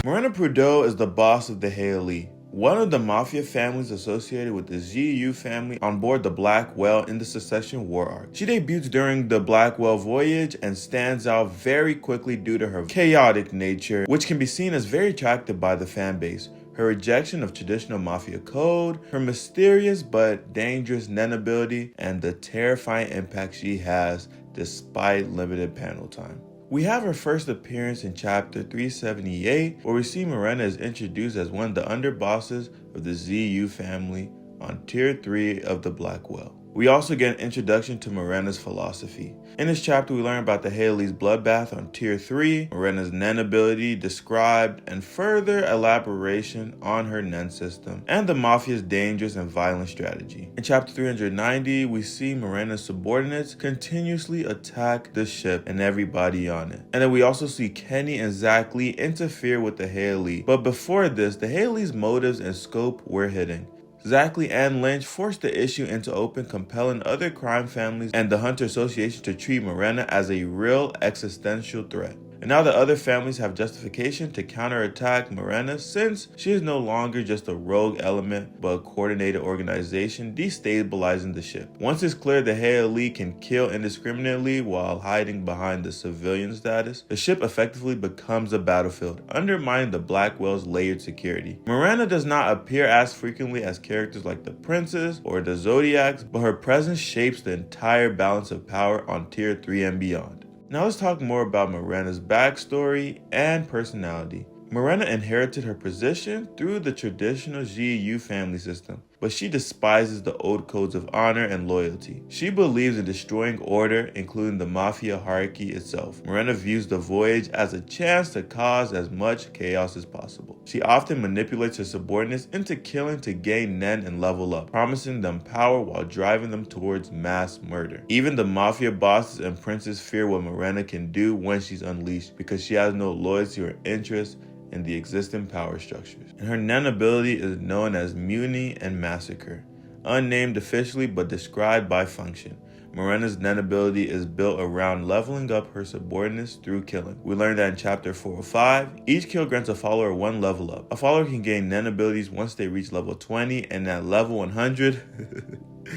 Morena Prudo is the boss of the Haley, one of the mafia families associated with the ZU family on board the Black Whale in the Secession War arc. She debuts during the Black Whale voyage and stands out very quickly due to her chaotic nature, which can be seen as very attractive by the fan base. Her rejection of traditional mafia code, her mysterious but dangerous Nen ability, and the terrifying impact she has despite limited panel time. We have her first appearance in chapter 378, where we see Morena is introduced as one of the underbosses of the ZU family on Tier 3 of the Black Whale. We also get an introduction to Morena's philosophy. In this chapter, we learn about the Haley's bloodbath on Tier 3, Morena's Nen ability described, and further elaboration on her Nen system, and the Mafia's dangerous and violent strategy. In chapter 390, we see Morena's subordinates continuously attack the ship and everybody on it. And then we also see Kenny and Zach Lee interfere with the Haley. But before this, the Haley's motives and scope were hidden. Zach Lee and Lynch forced the issue into open, compelling other crime families and the Hunter Association to treat Morena as a real existential threat. And now the other families have justification to counterattack Morena, since she is no longer just a rogue element but a coordinated organization destabilizing the ship. Once it's clear the Haley can kill indiscriminately while hiding behind the civilian status, the ship effectively becomes a battlefield, undermining the Black Whale's layered security. Morena does not appear as frequently as characters like the Princess or the Zodiacs, but her presence shapes the entire balance of power on Tier 3 and beyond. Now let's talk more about Morena's backstory and personality. Morena inherited her position through the traditional ZU family system, but she despises the old codes of honor and loyalty. She believes in destroying order, including the mafia hierarchy itself. Morena views the voyage as a chance to cause as much chaos as possible. She often manipulates her subordinates into killing to gain Nen and level up, promising them power while driving them towards mass murder. Even the mafia bosses and princes fear what Morena can do when she's unleashed, because she has no loyalty or interest in the existing power structures. And her Nen ability is known as Mutiny and Massacre, unnamed officially but described by function. Morena's Nen ability is built around leveling up her subordinates through killing. We learned that in chapter 405, each kill grants a follower one level up. A follower can gain Nen abilities once they reach level 20, and at level 100,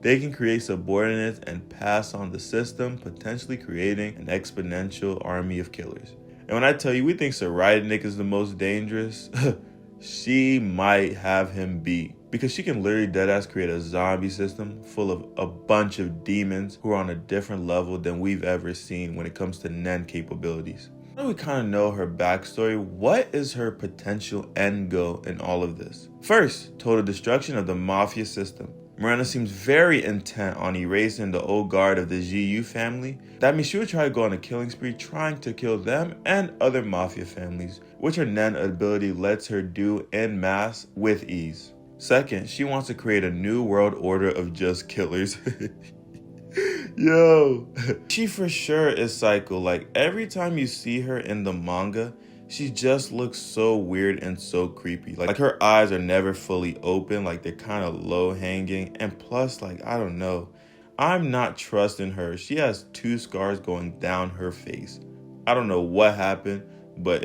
they can create subordinates and pass on the system, potentially creating an exponential army of killers. And when I tell you we think Nick is the most dangerous, she might have him beat. Because she can literally deadass create a zombie system full of a bunch of demons who are on a different level than we've ever seen when it comes to Nen capabilities. Now that we kind of know her backstory, what is her potential end goal in all of this? First, total destruction of the mafia system. Morena seems very intent on erasing the old guard of the ZU family. That means she would try to go on a killing spree trying to kill them and other mafia families, which her Nen ability lets her do en masse with ease. Second, she wants to create a new world order of just killers. Yo, she for sure is psycho. Like, every time you see her in the manga, she just looks so weird and so creepy. Like her eyes are never fully open, like they're kind of low hanging. And plus, like, I don't know, I'm not trusting her. She has 2 scars going down her face. I don't know what happened, but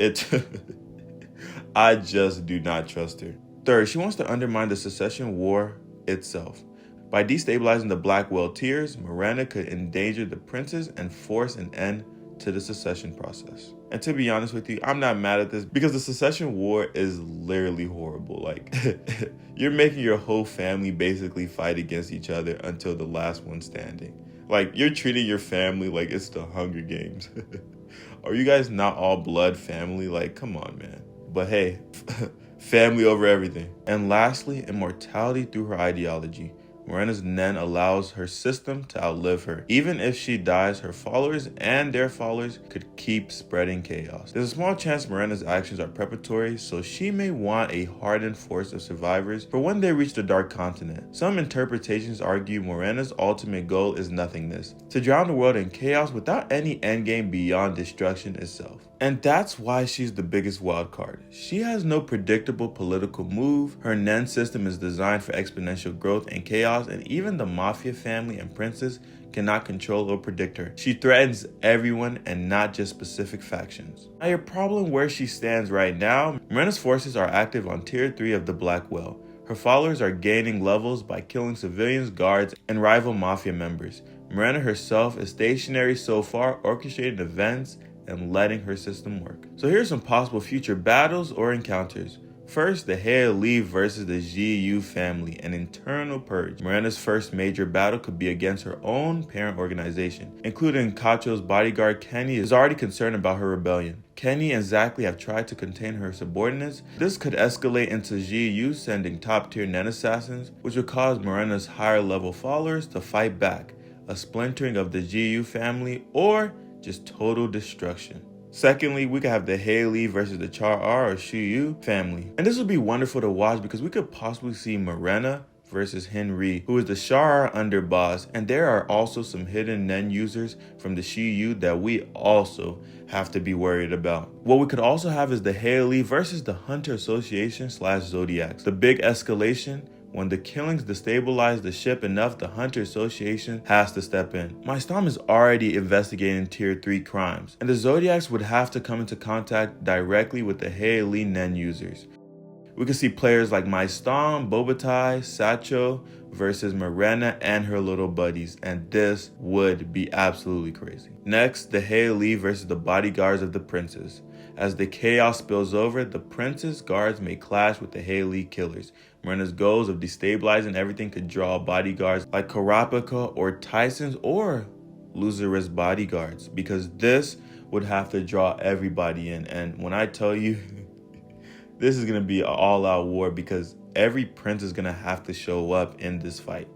I just do not trust her. Third, she wants to undermine the Secession War itself. By destabilizing the Black Whale tiers, Morena could endanger the princes and force an end to the secession process. And to be honest with you, I'm not mad at this, because the Secession War is literally horrible. Like, you're making your whole family basically fight against each other until the last one standing. Like, you're treating your family like it's the Hunger Games. Are you guys not all blood family? Like, come on, man. But hey, family over everything. And lastly, immortality through her ideology. Morena's Nen allows her system to outlive her. Even if she dies, her followers and their followers could keep spreading chaos. There's a small chance Morena's actions are preparatory, so she may want a hardened force of survivors for when they reach the Dark Continent. Some interpretations argue Morena's ultimate goal is nothingness, to drown the world in chaos without any endgame beyond destruction itself. And that's why she's the biggest wild card. She has no predictable political move, her Nen system is designed for exponential growth and chaos, and even the Mafia family and princes cannot control or predict her. She threatens everyone and not just specific factions. Now your problem where she stands right now, Morena's forces are active on Tier 3 of the Black Well. Her followers are gaining levels by killing civilians, guards, and rival mafia members. Morena herself is stationary so far, orchestrating events and letting her system work. So here's some possible future battles or encounters. First, the Heili versus the GU family, an internal purge. Morena's first major battle could be against her own parent organization, including Cacho's bodyguard Kenny is already concerned about her rebellion. Kenny and Zackley have tried to contain her subordinates. This could escalate into GU sending top-tier Nen assassins, which would cause Morena's higher-level followers to fight back, a splintering of the GU family, or just total destruction. Secondly, we could have the Heili versus the Char-R or Shu-Yu family. And this would be wonderful to watch because we could possibly see Morena versus Henry, who is the Char-R underboss, and there are also some hidden Nen users from the Shu-Yu that we also have to be worried about. What we could also have is the Heili versus the Hunter Association / Zodiacs. The big escalation. When the killings destabilize the ship enough, the Hunter Association has to step in. My Stom is already investigating Tier 3 crimes, and the Zodiacs would have to come into contact directly with the Heili Nen users. We could see players like My Stom, Bobatai, Sacho versus Morena and her little buddies, and this would be absolutely crazy. Next, the Heili versus the bodyguards of the princes. As the chaos spills over, the prince's guards may clash with the Heili killers. Morena's goals of destabilizing everything could draw bodyguards like Karapika or Tyson's or Luzera's bodyguards, because this would have to draw everybody in. And when I tell you, this is going to be an all-out war because every prince is going to have to show up in this fight.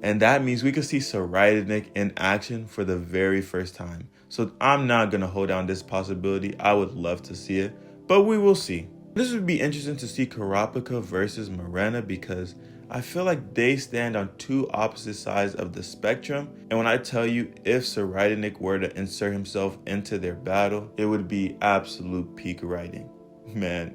And that means we could see Saraydanik in action for the very first time. So I'm not going to hold down this possibility. I would love to see it, but we will see. This would be interesting to see Karapika versus Morena because I feel like they stand on two opposite sides of the spectrum. And when I tell you, if Saraydanik were to insert himself into their battle, it would be absolute peak writing. Man,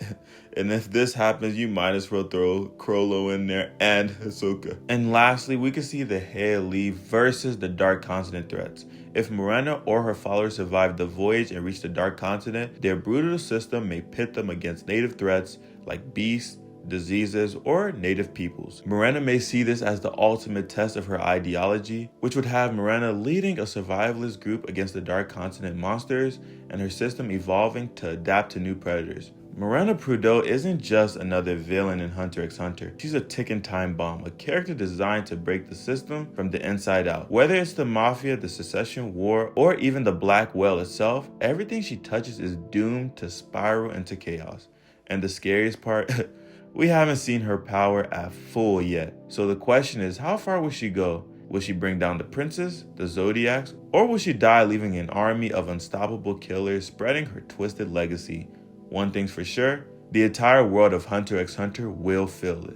and if this happens, you might as well throw Krollo in there and Hisoka. And lastly, we can see the Heili versus the Dark Continent threats. If Morena or her followers survive the voyage and reach the Dark Continent, their brutal system may pit them against native threats like beasts, diseases, or native peoples. Morena may see this as the ultimate test of her ideology, which would have Morena leading a survivalist group against the Dark Continent monsters and her system evolving to adapt to new predators. Morena Prudo isn't just another villain in Hunter x Hunter. She's a ticking time bomb, a character designed to break the system from the inside out. Whether it's the Mafia, the Secession War, or even the Black Well itself, everything she touches is doomed to spiral into chaos. And the scariest part, we haven't seen her power at full yet. So the question is, how far will she go? Will she bring down the princes, the Zodiacs, or will she die leaving an army of unstoppable killers spreading her twisted legacy? One thing's for sure, the entire world of Hunter x Hunter will feel it.